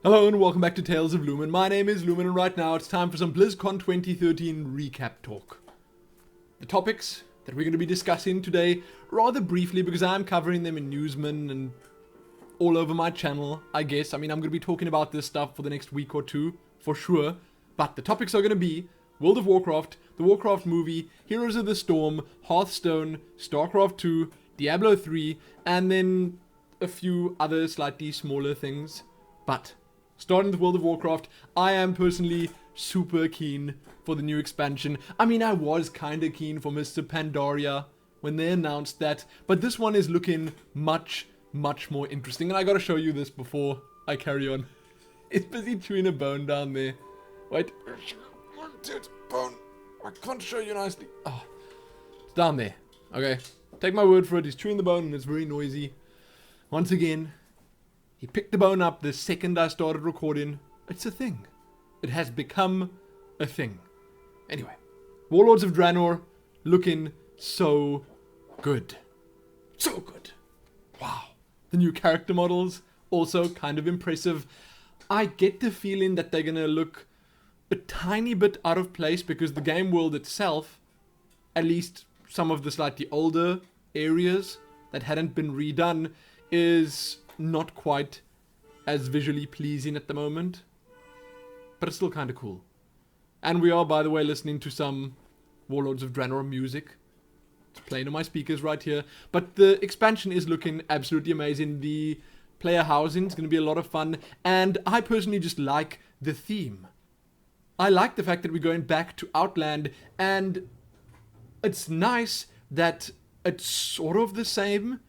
Hello and welcome back to Tales of Lumin. My name is Lumin and right now it's time for some BlizzCon 2013 recap talk. The topics that we're going to be discussing today, rather briefly because I'm covering them in Newsman and all over my channel, I guess. I mean, I'm going to be talking about this stuff for the next week or two, for sure. But the topics are going to be World of Warcraft, the Warcraft movie, Heroes of the Storm, Hearthstone, StarCraft 2, Diablo 3, and then a few other slightly smaller things. But starting with World of Warcraft, I am personally super keen for the new expansion. I mean, I was kinda keen for Mr. Pandaria when they announced that, but this one is looking much more interesting. And I gotta show you this before I carry on. It's busy chewing a bone down there. Wait. Dude, bone. I can't show you nicely. Oh, it's down there. Okay. Take my word for it. He's chewing the bone and it's very noisy. Once again, he picked the bone up the second I started recording. It's a thing. It has become a thing. Anyway, Warlords of Draenor looking so good. So good. Wow. The new character models, also kind of impressive. I get the feeling that they're gonna look a tiny bit out of place because the game world itself, at least some of the slightly older areas that hadn't been redone, is not quite as visually pleasing at the moment, but it's still kind of cool. And we are, by the way, listening to some Warlords of Draenor music. It's playing on my speakers right here, but the expansion is looking absolutely amazing. The player housing is going to be a lot of fun, and I personally just like the theme. I like the fact that we're going back to Outland, and it's nice that it's sort of the same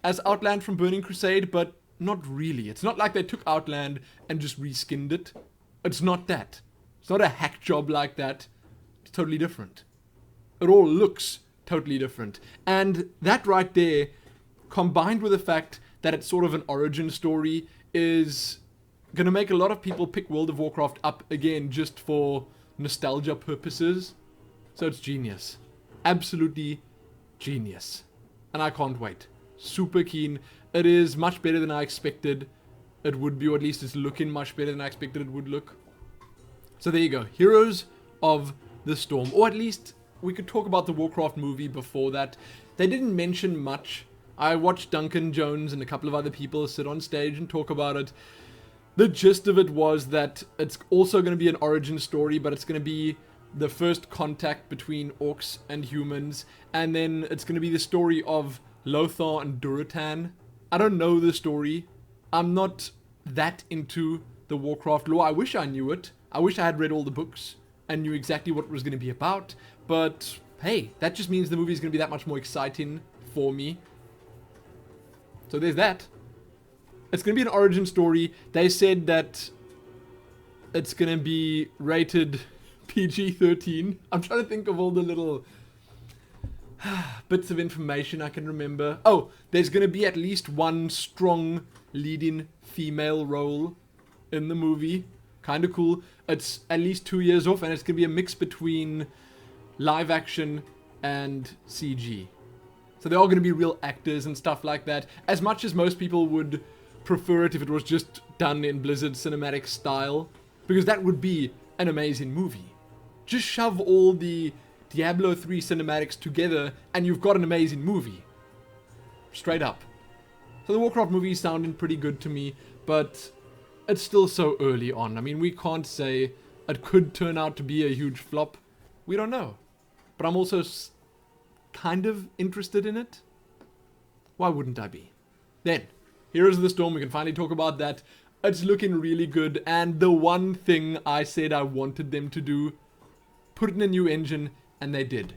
as Outland from Burning Crusade, but not really. It's not like they took Outland and just reskinned it. It's not that. It's not a hack job like that. It's totally different. It all looks totally different. And that right there, combined with the fact that it's sort of an origin story, is going to make a lot of people pick World of Warcraft up again just for nostalgia purposes. So it's genius. Absolutely genius. And I can't wait. Super keen. It is much better than I expected it would be, or at least it's looking much better than I expected it would look. So there you go. Heroes of the Storm. Or at least we could talk about the Warcraft movie before that. They didn't mention much. I watched Duncan Jones and a couple of other people sit on stage and talk about it. The gist of it was that it's also going to be an origin story, but it's going to be the first contact between orcs and humans. And then it's going to be the story of Lothar and Durotan. I don't know the story. I'm not that into the Warcraft lore. I wish I knew it. I wish I had read all the books and knew exactly what it was going to be about. But hey, that just means the movie is going to be that much more exciting for me. So there's that. It's going to be an origin story. They said that it's going to be rated PG-13. I'm trying to think of all the little bits of information I can remember. Oh, there's going to be at least one strong leading female role in the movie. Kind of cool. It's at least 2 years off, and it's going to be a mix between live action and CG. So they're all going to be real actors and stuff like that. As much as most people would prefer it if it was just done in Blizzard cinematic style, because that would be an amazing movie. Just shove all the Diablo 3 cinematics together and you've got an amazing movie. Straight up. So the Warcraft movie is sounding pretty good to me, but it's still so early on. I mean, we can't say it could turn out to be a huge flop. We don't know. But I'm also kind of interested in it. Why wouldn't I be? Then, Heroes of the Storm, we can finally talk about that. It's looking really good, and the one thing I said I wanted them to do, put in a new engine, and they did.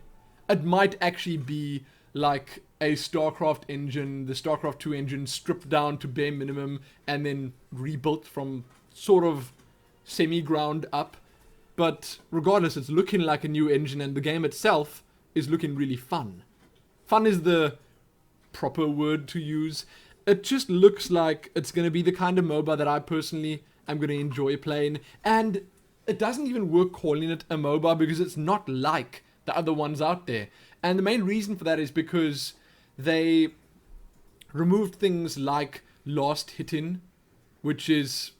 It might actually be like a StarCraft engine, the StarCraft 2 engine stripped down to bare minimum and then rebuilt from sort of semi-ground up. But regardless, it's looking like a new engine and the game itself is looking really fun. Fun is the proper word to use. It just looks like it's going to be the kind of MOBA that I personally am going to enjoy playing. And it doesn't even work calling it a MOBA because it's not like the other ones out there. And the main reason for that is because they removed things like last hit in, which is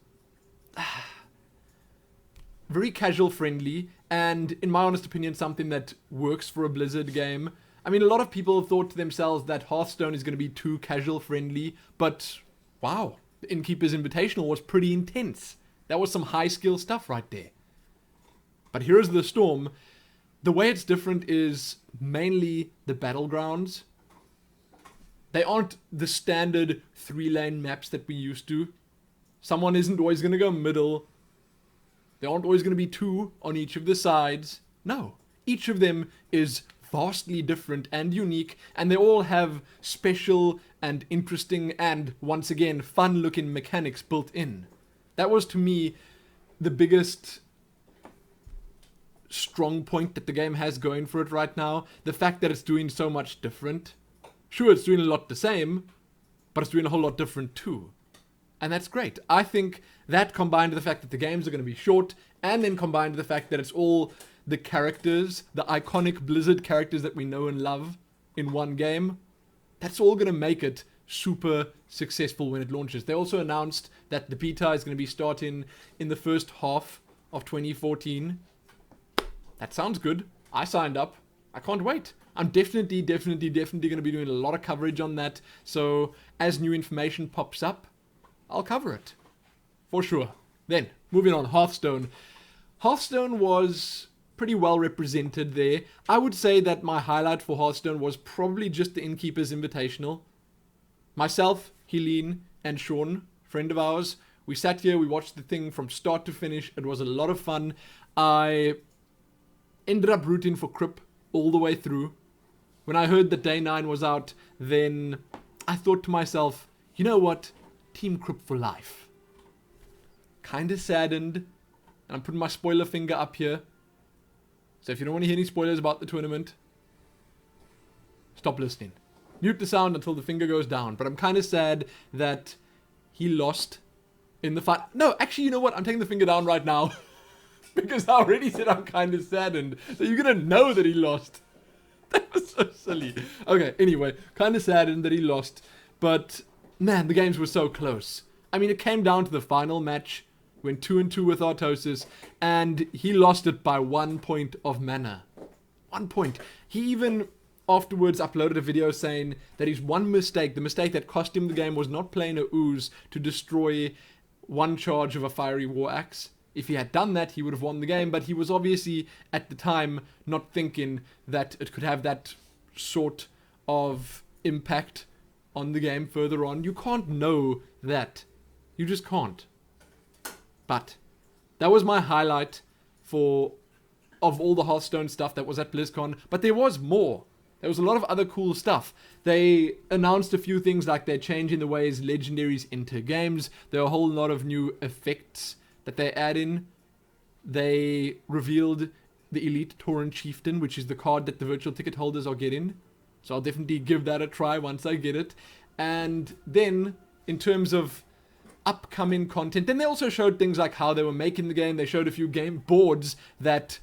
very casual friendly, and in my honest opinion, something that works for a Blizzard game. I mean, a lot of people have thought to themselves that Hearthstone is going to be too casual friendly, but wow, the Innkeeper's Invitational was pretty intense. That was some high skill stuff right there. But Heroes of the Storm, the way it's different is mainly the battlegrounds. They aren't the standard 3-lane maps that we used to. Someone isn't always going to go middle. There aren't always going to be 2 on each of the sides. No, each of them is vastly different and unique, and they all have special and interesting and, once again, fun-looking mechanics built in. That was, to me, the biggest strong point that the game has going for it right now. The fact that it's doing so much different. Sure, it's doing a lot the same, but it's doing a whole lot different too. And that's great. I think that combined with the fact that the games are going to be short, and then combined with the fact that it's all the characters, the iconic Blizzard characters that we know and love in one game, that's all going to make it super successful when it launches. They also announced that the beta is going to be starting in the first half of 2014. That sounds good. I signed up. I can't wait. I'm definitely going to be doing a lot of coverage on that. So as new information pops up, I'll cover it. For sure. Then, moving on, Hearthstone. Hearthstone was pretty well represented there. I would say that my highlight for Hearthstone was probably just the Innkeeper's Invitational. Myself, Helene, and Sean, friend of ours, we sat here, we watched the thing from start to finish. It was a lot of fun. I ended up rooting for Crip all the way through. When I heard that Day 9 was out, then I thought to myself, you know what? Team Crip for life. Kinda saddened. And I'm putting my spoiler finger up here. So if you don't want to hear any spoilers about the tournament, stop listening. Mute the sound until the finger goes down. But I'm kind of sad that he lost in the fight. No, actually, you know what? I'm taking the finger down right now. Because I already said I'm kind of saddened. So you're going to know that he lost. That was so silly. Okay, anyway. Kind of saddened that he lost. But, man, the games were so close. I mean, it came down to the final match. Went 2-2 with Artosis, and he lost it by 1 point of mana. 1 point. He even afterwards uploaded a video saying that his one mistake, the mistake that cost him the game, was not playing a ooze to destroy one charge of a fiery war axe. If he had done that, he would have won the game, but he was obviously, at the time, not thinking that it could have that sort of impact on the game further on. You can't know that. You just can't. But that was my highlight of all the Hearthstone stuff that was at BlizzCon. But there was more. There was a lot of other cool stuff. They announced a few things like they're changing the ways legendaries enter games. There are a whole lot of new effects that they add in. They revealed the Elite Tauren Chieftain, which is the card that the virtual ticket holders are getting. So I'll definitely give that a try once I get it. And then, in terms of upcoming content, then they also showed things like how they were making the game. They showed a few game boards that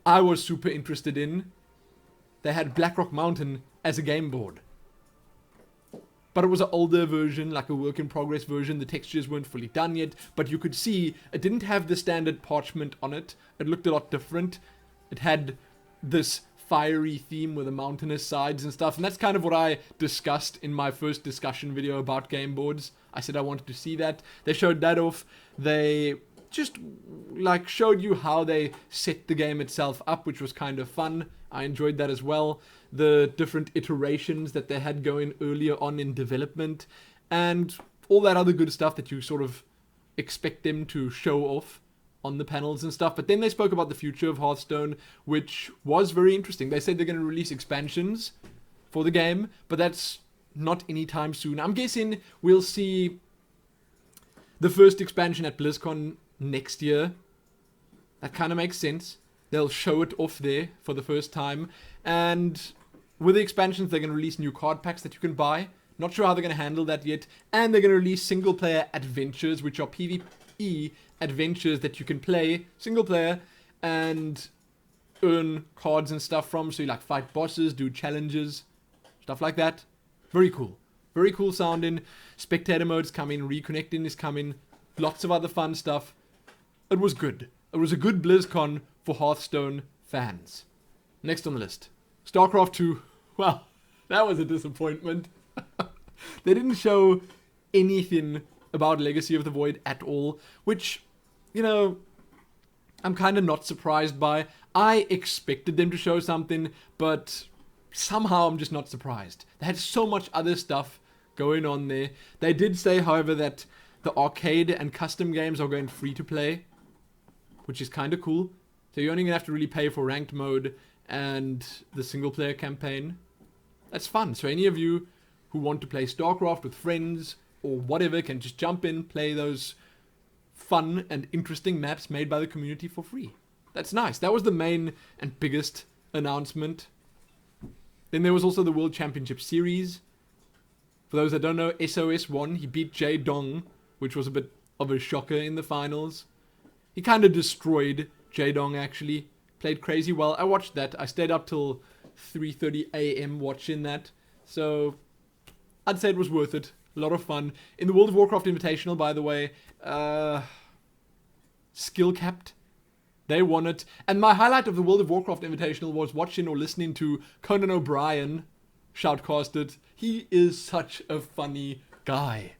I was super interested in. They had Blackrock Mountain as a game board, but it was an older version, like a work in progress version. The textures weren't fully done yet, but you could see it didn't have the standard parchment on it. It looked a lot different. It had this fiery theme with the mountainous sides and stuff, and that's kind of what I discussed in my first discussion video about game boards. I said I wanted to see that. They showed that off. They just like showed you how they set the game itself up, which was kind of fun. I enjoyed that as well. The different iterations that they had going earlier on in development, and all that other good stuff that you sort of expect them to show off on the panels and stuff. But then they spoke about the future of Hearthstone, which was very interesting. They said they're going to release expansions for the game, but that's not anytime soon. I'm guessing we'll see the first expansion at BlizzCon next year. That kind of makes sense. They'll show it off there for the first time. And with the expansions, they're going to release new card packs that you can buy. Not sure how they're going to handle that yet. And they're going to release single-player adventures, which are PvE adventures that you can play single player and earn cards and stuff from. So you like fight bosses, do challenges, stuff like that. Very cool. Very cool sounding. Spectator mode's coming. Reconnecting is coming. Lots of other fun stuff. it was good. It was a good BlizzCon for Hearthstone fans. Next on the list, StarCraft 2. Well, that was a disappointment. They didn't show anything about Legacy of the Void at all, which, you know, I'm kind of not surprised by. I expected them to show something, but somehow I'm just not surprised. They had so much other stuff going on there. They did say, however, that the arcade and custom games are going free to play, which is kind of cool. So you're only going to have to really pay for ranked mode and the single player campaign. That's fun. So any of you who want to play StarCraft with friends or whatever can just jump in, play those fun and interesting maps made by the community for free. That's nice. That was the main and biggest announcement. Then there was also the World Championship Series. For those that don't know, SOS won. He beat Jae Dong, which was a bit of a shocker in the finals. He kind of destroyed Jae Dong, actually. Played crazy well. I watched that. I stayed up till 3:30 a.m. watching that. So I'd say it was worth it. A lot of fun. In the World of Warcraft Invitational, by the way, skill capped. They won it. And my highlight of the World of Warcraft Invitational was watching or listening to Conan O'Brien shoutcast it. He is such a funny guy.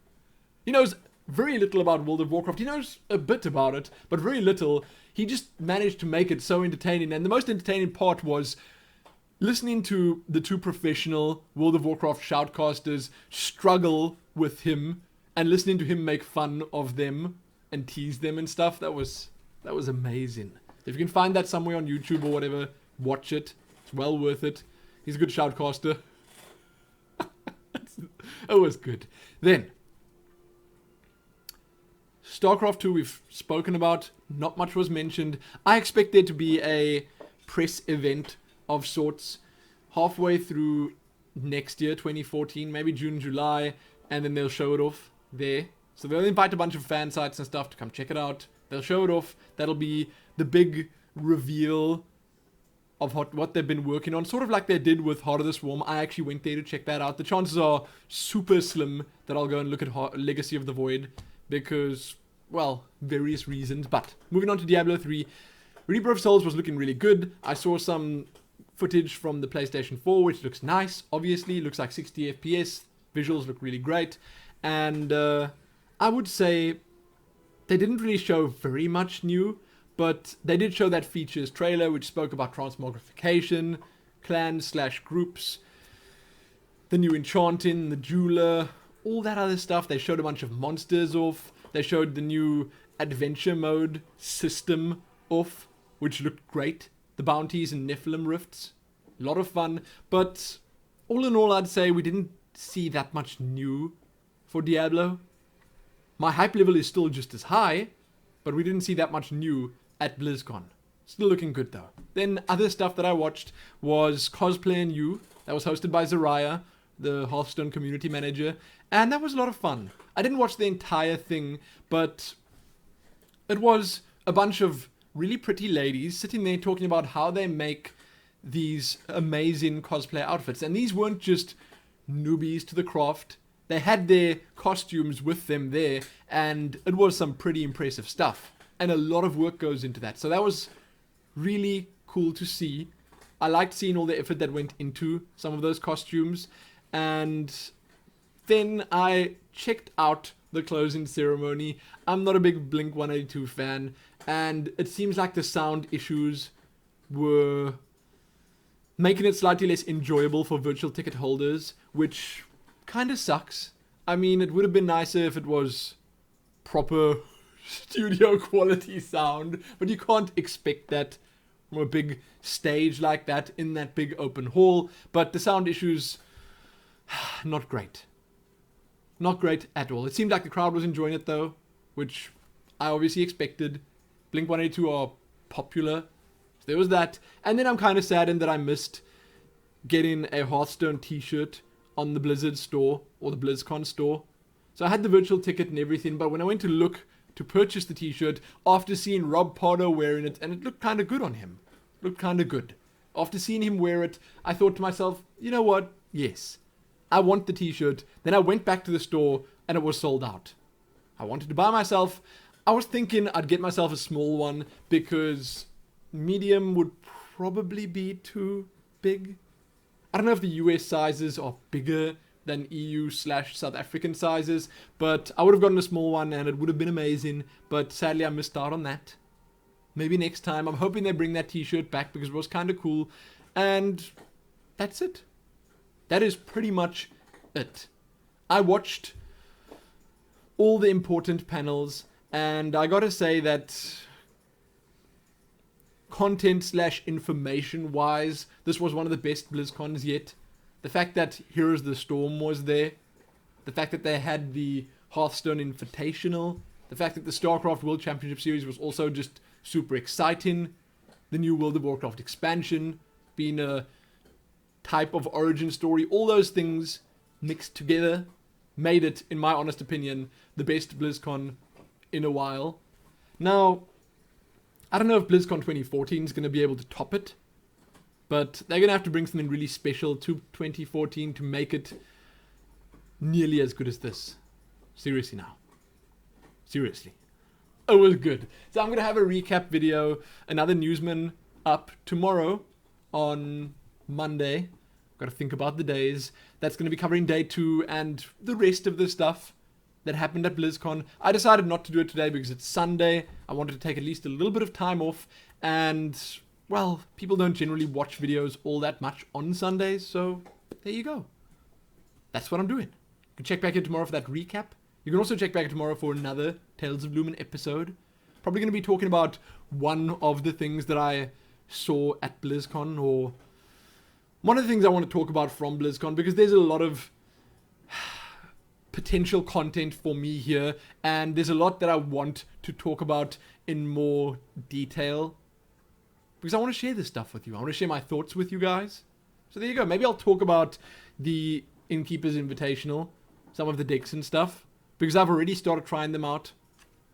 He knows very little about World of Warcraft. He knows a bit about it, but very little. He just managed to make it so entertaining. And the most entertaining part was listening to the two professional World of Warcraft shoutcasters struggle with him and listening to him make fun of them and tease them and stuff. That was amazing. If you can find that somewhere on YouTube or whatever, watch it. It's well worth it. He's a good shoutcaster. It was good. Then, StarCraft 2 we've spoken about. Not much was mentioned. I expect there to be a press event of sorts halfway through next year, 2014, maybe June, July, and then they'll show it off there. So they'll invite a bunch of fan sites and stuff to come check it out. They'll show it off. That'll be the big reveal of what they've been working on, sort of like they did with Heart of the Swarm. I actually went there to check that out. The chances are super slim that I'll go and look at Legacy of the Void because, well, various reasons. But moving on to Diablo 3, Reaper of Souls was looking really good. I saw some footage from the PlayStation 4, which looks nice. Obviously, looks like 60 FPS. Visuals look really great. And I would say they didn't really show very much new, but they did show that features trailer, which spoke about transmogrification, clans/groups, the new enchanting, the jeweler, all that other stuff. They showed a bunch of monsters off. They showed the new adventure mode system off, which looked great. The bounties and Nephilim rifts. A lot of fun. But all in all, I'd say we didn't see that much new for Diablo. My hype level is still just as high, but we didn't see that much new at BlizzCon. Still looking good though. Then other stuff that I watched was Cosplay and You. That was hosted by Zariah, the Hearthstone community manager. And that was a lot of fun. I didn't watch the entire thing, but it was a bunch of really pretty ladies sitting there talking about how they make these amazing cosplay outfits. And these weren't just newbies to the craft. They had their costumes with them there, and it was some pretty impressive stuff. And a lot of work goes into that. So that was really cool to see. I liked seeing all the effort that went into some of those costumes. And then I checked out the closing ceremony. I'm not a big Blink-182 fan, and it seems like the sound issues were making it slightly less enjoyable for virtual ticket holders, which kind of sucks. I mean, it would have been nicer if it was proper studio quality sound, but you can't expect that from a big stage like that in that big open hall. But the sound issues, not great. Not great at all. It seemed like the crowd was enjoying it though, which I obviously expected. Blink-182 are popular. So there was that. And then I'm kind of saddened that I missed getting a Hearthstone t-shirt on the Blizzard store, or the BlizzCon store. So I had the virtual ticket and everything, but when I went to look to purchase the t-shirt, after seeing Rob Pardo wearing it, and it looked kind of good on him. Looked kind of good. After seeing him wear it, I thought to myself, you know what? Yes, I want the t-shirt. Then I went back to the store, and it was sold out. I wanted to buy myself I was thinking I'd get myself a small one because medium would probably be too big. I don't know if the US sizes are bigger than EU/South African sizes, but I would have gotten a small one and it would have been amazing, but sadly I missed out on that. Maybe next time. I'm hoping they bring that t-shirt back because it was kind of cool. And that's it. That is pretty much it. I watched all the important panels, and I gotta say that content/information wise, this was one of the best BlizzCons yet. The fact that Heroes of the Storm was there, the fact that they had the Hearthstone Invitational, the fact that the StarCraft World Championship Series was also just super exciting, the new World of Warcraft expansion being a type of origin story, all those things mixed together made it, in my honest opinion, the best BlizzCon in a while. Now, I don't know if BlizzCon 2014 is going to be able to top it, but they're going to have to bring something really special to 2014 to make it nearly as good as this. Seriously now. Seriously. It was good. So I'm going to have a recap video, another newsman up tomorrow on Monday. Got to think about the days. That's going to be covering day 2 and the rest of the stuff that happened at BlizzCon. I decided not to do it today because it's Sunday. I wanted to take at least a little bit of time off, and well, people don't generally watch videos all that much on Sundays, so there you go. That's what I'm doing. You can check back in tomorrow for that recap. You can also check back in tomorrow for another Tales of Lumin episode. Probably going to be talking about one of the things that I saw at BlizzCon, or one of the things I want to talk about from BlizzCon, because there's a lot of potential content for me here, and there's a lot that I want to talk about in more detail, because I want to share this stuff with you. I want to share my thoughts with you guys. So there you go. Maybe I'll talk about the Innkeeper's Invitational, some of the decks and stuff, because I've already started trying them out.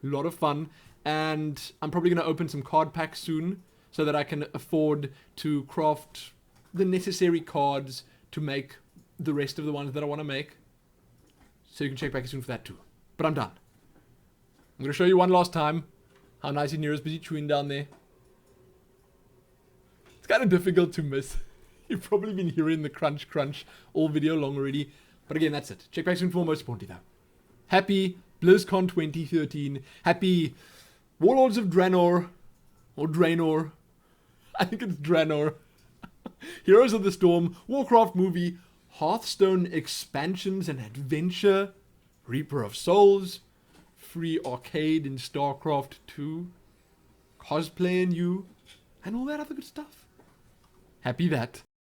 A lot of fun. And I'm probably going to open some card packs soon so that I can afford to craft the necessary cards to make the rest of the ones that I want to make. So you can check back soon for that too. But I'm done. I'm going to show you one last time how nice Nira's busy chewing down there. It's kind of difficult to miss. You've probably been hearing the crunch crunch all video long already. But again, that's it. Check back soon for more most importantly though. Happy BlizzCon 2013. Happy Warlords of Draenor. Or Draenor. I think it's Draenor. Heroes of the Storm. Warcraft movie. Hearthstone expansions and adventure. Reaper of Souls. Free arcade in StarCraft 2. Cosplay and you. And all that other good stuff. Happy that.